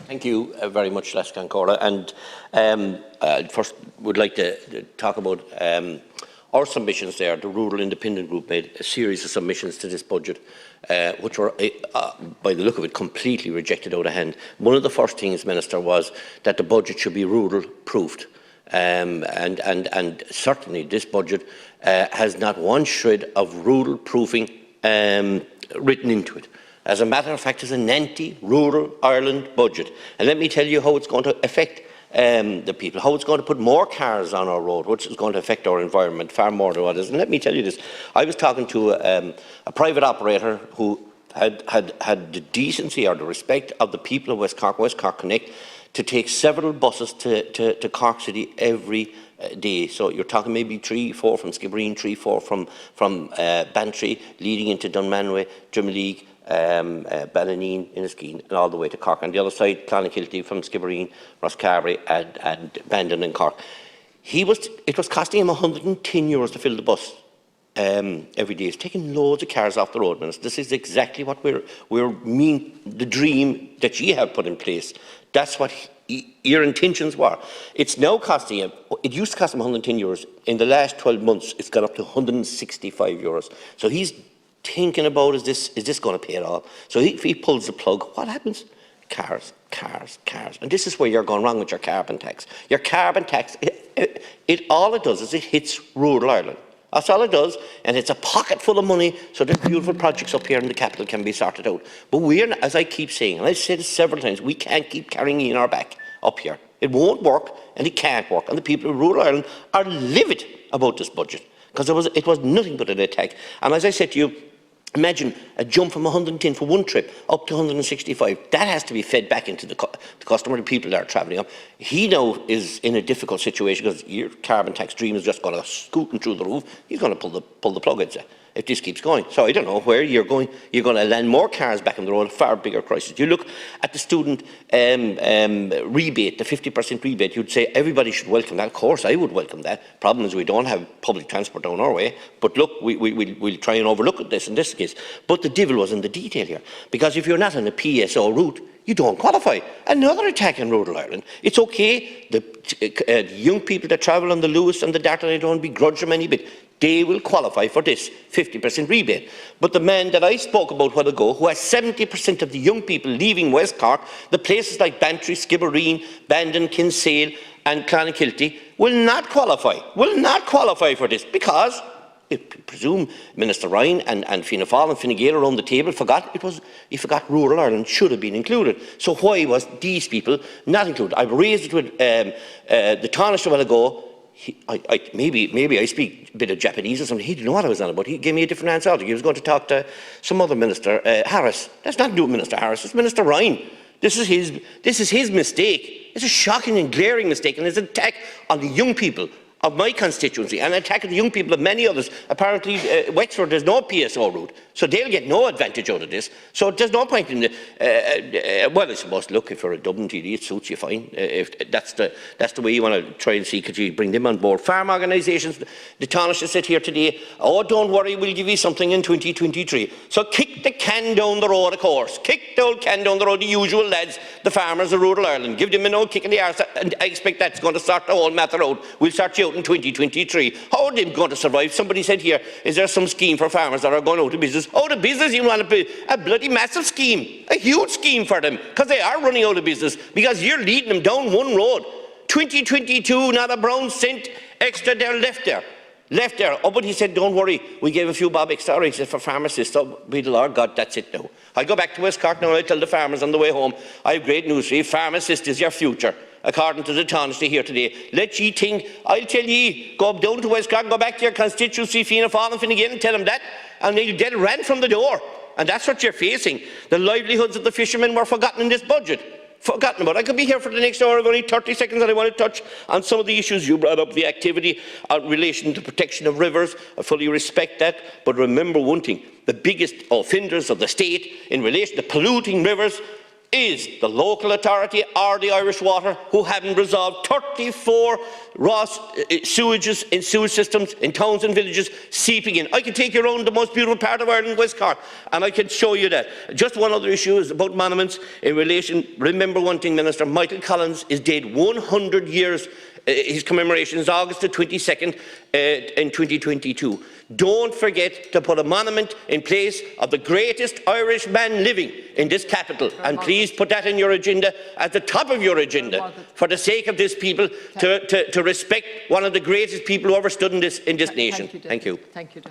Thank you very much, Lascan Cora. And first, would like to talk about our submissions there. The Rural Independent Group made a series of submissions to this budget, which were, by the look of it, completely rejected out of hand. One of the first things, Minister, was that the budget should be rural-proofed. And certainly this budget has not one shred of rural proofing written into it. As a matter of fact, it's an anti-rural Ireland budget. And let me tell you how it's going to affect the people, how it's going to put more cars on our road, which is going to affect our environment far more than what it is. And let me tell you this, I was talking to a private operator who had the decency or the respect of the people of West Cork Connect, to take several buses to Cork City every day. So you're talking maybe 3-4 from Skibbereen, 3-4 from Bantry, leading into Dunmanway, Drimoleague, Ballyneen, Inniskeen, and all the way to Cork. On the other side, Clonakilty from Skibbereen, Rosscarbery, and Bandon and Cork. It was costing him €110 to fill the bus every day. It's taking loads of cars off the road, Minister. This is exactly what the dream that you have put in place. That's what your intentions were. It's now costing him, it used to cost him €110. In the last 12 months, it's gone up to €165. So he's thinking about, is this going to pay it all? So if he pulls the plug, what happens? Cars. And this is where you're going wrong with your carbon tax. Your carbon tax, all it does is it hits rural Ireland. That's all it does, and it's a pocket full of money so that beautiful projects up here in the capital can be sorted out. But we're, as I keep saying, and I've said it several times, we can't keep carrying in our back up here. It won't work, and it can't work. And the people of rural Ireland are livid about this budget, because it was nothing but an attack. And as I said to you, imagine a jump from 110 for one trip up to 165. That has to be fed back into the customer, the people that are travelling up. He now is in a difficult situation because your carbon tax dream is just going to scooting through the roof. He's going to pull the plug, I'd say, if this keeps going. So I don't know where you're going. You're going to land more cars back on the road, a far bigger crisis. You look at the student rebate, the 50% rebate, you'd say everybody should welcome that. Of course, I would welcome that. Problem is we don't have public transport down our way. But look, we'll try and overlook this in this case. But the devil was in the detail here. Because if you're not on a PSO route, you don't qualify. Another attack in rural Ireland. It's okay, the young people that travel on the Lewis and the Dartler, I don't begrudge them any bit. They will qualify for this 50% rebate. But the man that I spoke about a while ago, who has 70% of the young people leaving West Cork, the places like Bantry, Skibbereen, Bandon, Kinsale and Clonakilty, will not qualify for this because I presume Minister Ryan and Fianna Fáil and Fine Gael around the table forgot rural Ireland should have been included. So why was these people not included? I've raised it with the Taoiseach a while ago. Maybe I speak a bit of Japanese or something. He didn't know what I was on about. He gave me a different answer. He was going to talk to some other minister, Harris. That's not to do with Minister Harris. It's Minister Ryan. This is his mistake. It's a shocking and glaring mistake, and it's an attack on the young people of my constituency and attacking the young people of many others. Apparently, Wexford, there's no PSO route, so they'll get no advantage out of this. So there's no point in well, I suppose, look, if you're a Dublin TD, it suits you fine. If that's the way you want to try and see, could you bring them on board? Farm organisations, the Taoiseach said here today, oh, don't worry, we'll give you something in 2023. So kick the can down the road, of course. Kick the old can down the road, the usual lads, the farmers of rural Ireland. Give them an old kick in the arse, and I expect that's going to sort the whole matter out. We'll sort you out in 2023. How are they going to survive? Somebody said here, is there some scheme for farmers that are going out of business? Out of business, you want to be a bloody massive scheme, a huge scheme for them, because they are running out of business, because you're leading them down one road. 2022, not a brown cent extra there left there. Oh, but he said, don't worry, we gave a few bob extra rates for pharmacists. So, be the Lord God, that's it now. I go back to West Cork now and I tell the farmers on the way home, I have great news for you, pharmacist is your future. According to the Taoiseach here today. Let ye think, I'll tell ye, go down to West Cork, go back to your constituency, Fianna Fáil and Fine Gael, and tell them that, and they'll get ran from the door. And that's what you're facing. The livelihoods of the fishermen were forgotten in this budget. Forgotten about. I could be here for the next hour. I've only 30 seconds and I want to touch on some of the issues you brought up, the activity in relation to protection of rivers. I fully respect that. But remember one thing, the biggest offenders of the state in relation to polluting rivers is the local authority or the Irish Water, who haven't resolved 34 raw sewages in sewage systems in towns and villages seeping in. I can take you around the most beautiful part of Ireland, West Cork, and I can show you that. Just one other issue is about monuments in relation. Remember one thing, Minister, Michael Collins is dead 100 years. His commemoration is August the 22nd in 2022. Don't forget to put a monument in place of the greatest Irish man living in this capital, and please put that in your agenda, at the top of your agenda, for the sake of this people, to respect one of the greatest people who ever stood in this nation. Thank you. Thank you.